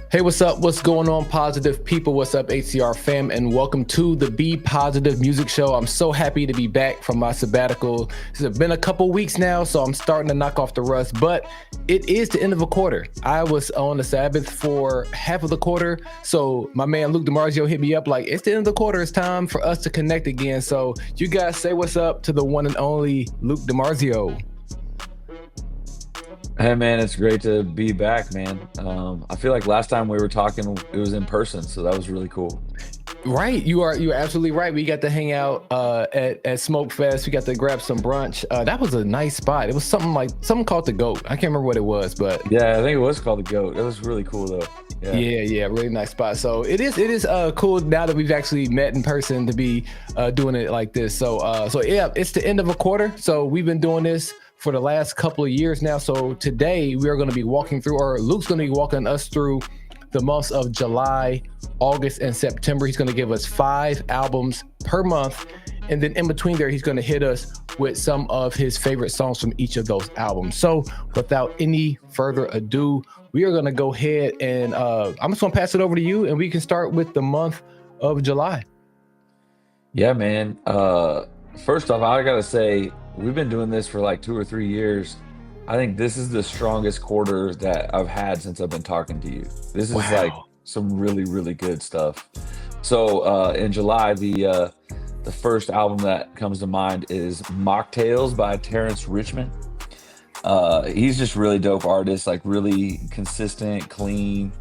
Hey, what's up? What's going on, positive people? What's up, HCR fam? And welcome to the Be Positive Music Show. I'm so happy to be back from my sabbatical. It's been a couple weeks now, so I'm starting to knock off the rust, but it is the end of a quarter. I was on the Sabbath for half of the quarter, so my man Luke DiMarzio hit me up like, it's the end of the quarter. It's time for us to connect again. So you guys say what's up to the one and only Luke DiMarzio. Hey man, it's great to be back, man. I feel like last time we were talking, it was in person, so that was really cool. Right, you're absolutely right. We got to hang out at Smoke Fest. We got to grab some brunch. That was a nice spot. It was something called the Goat. I can't remember what it was, but Yeah, I think it was called the Goat. It was really cool though. Yeah. yeah, really nice spot. So it is cool now that we've actually met in person to be doing it like this. So yeah, it's the end of a quarter. So we've been doing this for the last couple of years now. So today we are going to be walking through, or Luke's going to be walking us through the months of July, August, and September. He's going to give us 5 albums per month. And then in between there, he's going to hit us with some of his favorite songs from each of those albums. So without any further ado, we are going to go ahead and I'm just going to pass it over to you, and we can start with the month of July. Yeah, man. First off, I gotta say, we've been doing this for like 2 or 3 years. I think this is the strongest quarter that I've had since I've been talking to you. This is like Wow. some really, really good stuff. So in July, the first album that comes to mind is Mocktails by Terrence Richmond. He's just really dope artist, like really consistent, clean.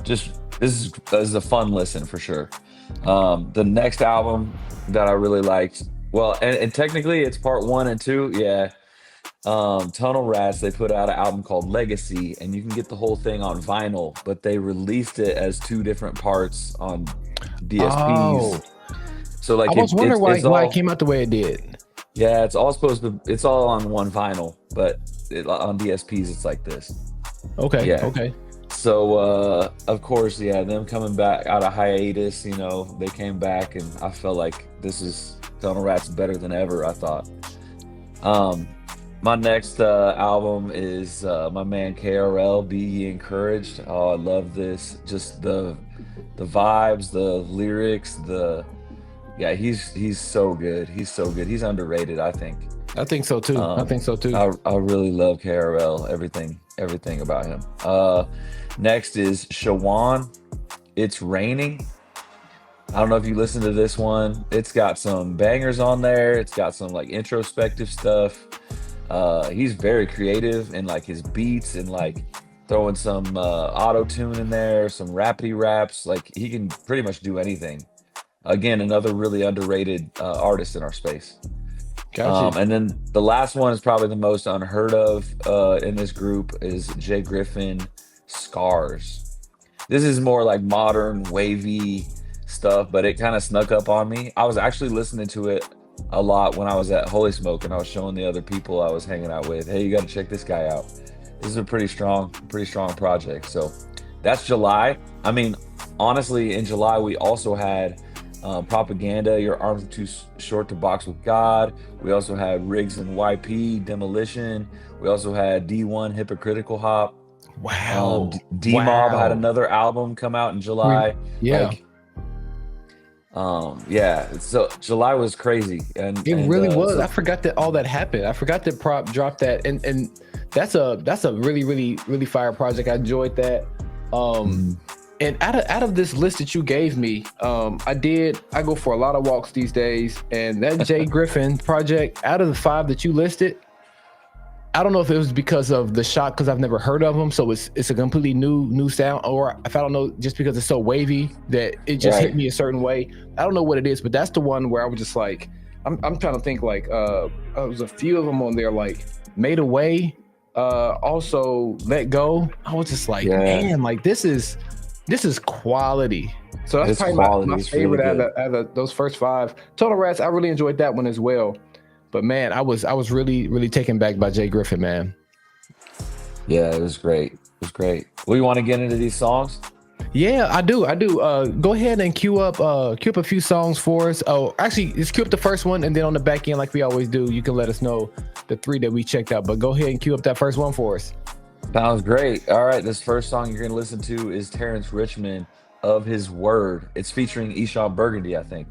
Just this is a fun listen for sure. The next album that I really liked, well, and technically it's part 1 and 2, yeah. Tunnel Rats, they put out an album called Legacy, and you can get the whole thing on vinyl, but they released it as 2 different parts on Oh, DSPs. So I like was wondering why it's why it all, came out the way it did. yeah, it's all on one vinyl, but on DSPs it's like this. Okay, Yeah. okay. So of course, yeah, them coming back out of hiatus, they came back, and I felt like this is Tunnel Rats better than ever, I thought. Um, my next album is my man KRL, Be Ye Encouraged. Oh, I love this. Just the vibes, the lyrics, yeah, he's so good. He's so good. He's underrated, I think. I think so too. I Um, think so too. I really love KRL, everything about him. Next is Shawan, It's Raining. I don't know if you listen to this one. It's got some bangers on there. It's got some like introspective stuff. He's very creative in like his beats, and like throwing some auto tune in there, some rapidy raps. Like he can pretty much do anything. Again, another really underrated artist in our space. Gotcha. And then the last one is probably the most unheard of in this group is Jay Griffin, Scars. This is more like modern, wavy stuff, but it kind of snuck up on me. I was actually listening to it a lot when I was at Holy Smoke, and I was showing the other people I was hanging out with, hey, you got to check this guy out. This is a pretty strong project. So that's July. I mean, honestly, in July, we also had Propaganda, Your Arms Are Too Short to Box with God. We also had Riggs and YP, Demolition. We also had D1, Hypocritical Hop. Wow. D-Mob had Wow. another album come out in We, July. yeah, Like, yeah, so July was crazy. And it and really was. I so forgot that all that happened. I forgot that Prop dropped that, and that's a really fire project. I enjoyed that. Um, mhm. and out of this list that you gave me, I go for a lot of walks these days, and that Jay Griffin project, out of the 5 that you listed, I don't know if it was because of the shock, because I've never heard of them, so it's a completely new sound, or if I don't know, just because it's so wavy that it just hit Right. me a certain way. I don't know what it is, but that's the one where I was just like, I'm trying to think, like there was a few of them on there, like Made Away, also Let Go. I was just like, Yeah, man, like this is quality. So that's his probably quality my is really favorite good. out of those first 5. Total Rats, I really enjoyed that one as well. But man, I was really taken back by Jay Griffin, man. Yeah, it was great. It was great. We want to get into these songs? Yeah, I do. Go ahead and queue up a few songs for us. Oh, actually, let's queue up the first one, and then on the back end, like we always do, you can let us know the 3 that we checked out. But go ahead and queue up that first one for us. Sounds great. All right, this first song you're gonna listen to is Terrence Richmond of His Word. It's featuring Eshawn Burgundy, I think.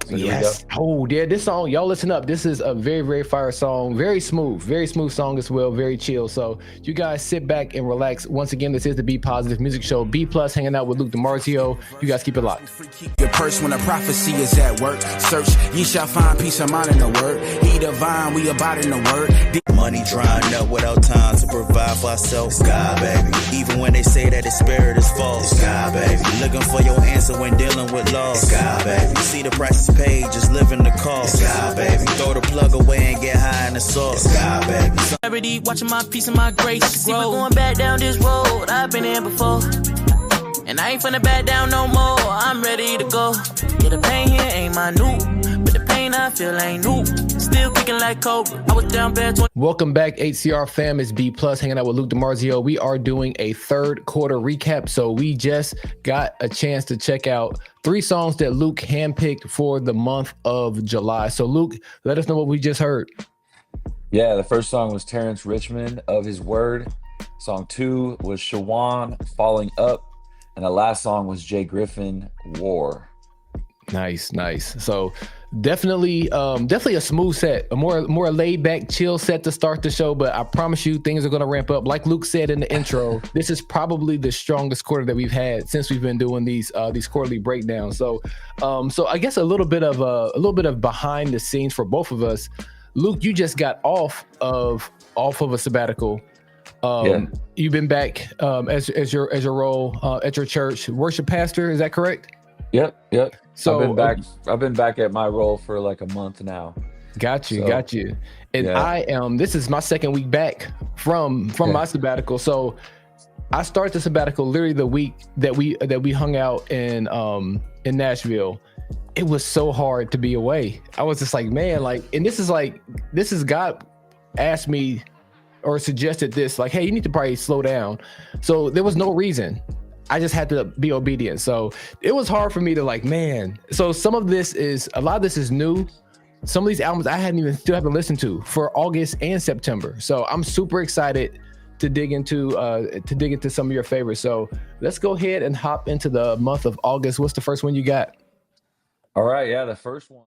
So here we go. Yes. Oh, yeah. This song, y'all listen up. This is a very, very fire song. Very smooth song as well. Very chill. So you guys sit back and relax. Once again, this is the Be Positive Music Show. B Plus hanging out with Luke DiMarzio. You guys keep it locked. Your purse when a prophecy is at work. Search, ye shall find peace of mind in the word. Eat a vine, we abide in the word. Money drying up without time to provide for ourselves. God, baby. Even when they say that the spirit is false. God, baby. Looking for your answer when dealing with loss. God, baby. See the prices paid, just living the cost. God, baby. Throw the plug away and get high in the sauce. God, baby. Already watching my peace and my grace. See, we're going back down this road. I've been here before. And I ain't finna back down no more. I'm ready to go. Yeah, the pain here ain't my new. But the pain I feel ain't new. Still kicking like Cobra. I was down bad. Welcome back, HCR fam. It's B Plus hanging out with Luke DiMarzio. We are doing a third quarter recap. So we just got a chance to check out 3 songs that Luke handpicked for the month of July. So Luke, let us know what we just heard. Yeah, the first song was Terrence Richmond of His Word. Song 2 was Shawan, Falling Up. And the last song was Jay Griffin, War. Nice. So definitely a smooth set, a more laid back, chill set to start the show. But I promise you, things are going to ramp up. Like Luke said in the intro, this is probably the strongest quarter that we've had since we've been doing these quarterly breakdowns. So I guess a little bit of behind the scenes for both of us. Luke, you just got off of a sabbatical. You've been back as your role at your church, worship pastor. Is that correct? Yep. So I've been back at my role for like a month now. Got you. And yeah. This is my second week back from my sabbatical. So I started the sabbatical literally the week that we hung out in Nashville. It was so hard to be away. I was just like, man, and this is God asked me or suggested this, like, hey, you need to probably slow down. So there was no reason. I just had to be obedient. So it was hard for me to man. So a lot of this is new. Some of these albums I still haven't listened to for August and September. So I'm super excited to dig into some of your favorites. So let's go ahead and hop into the month of August. What's the first one you got? All right. Yeah. The first one.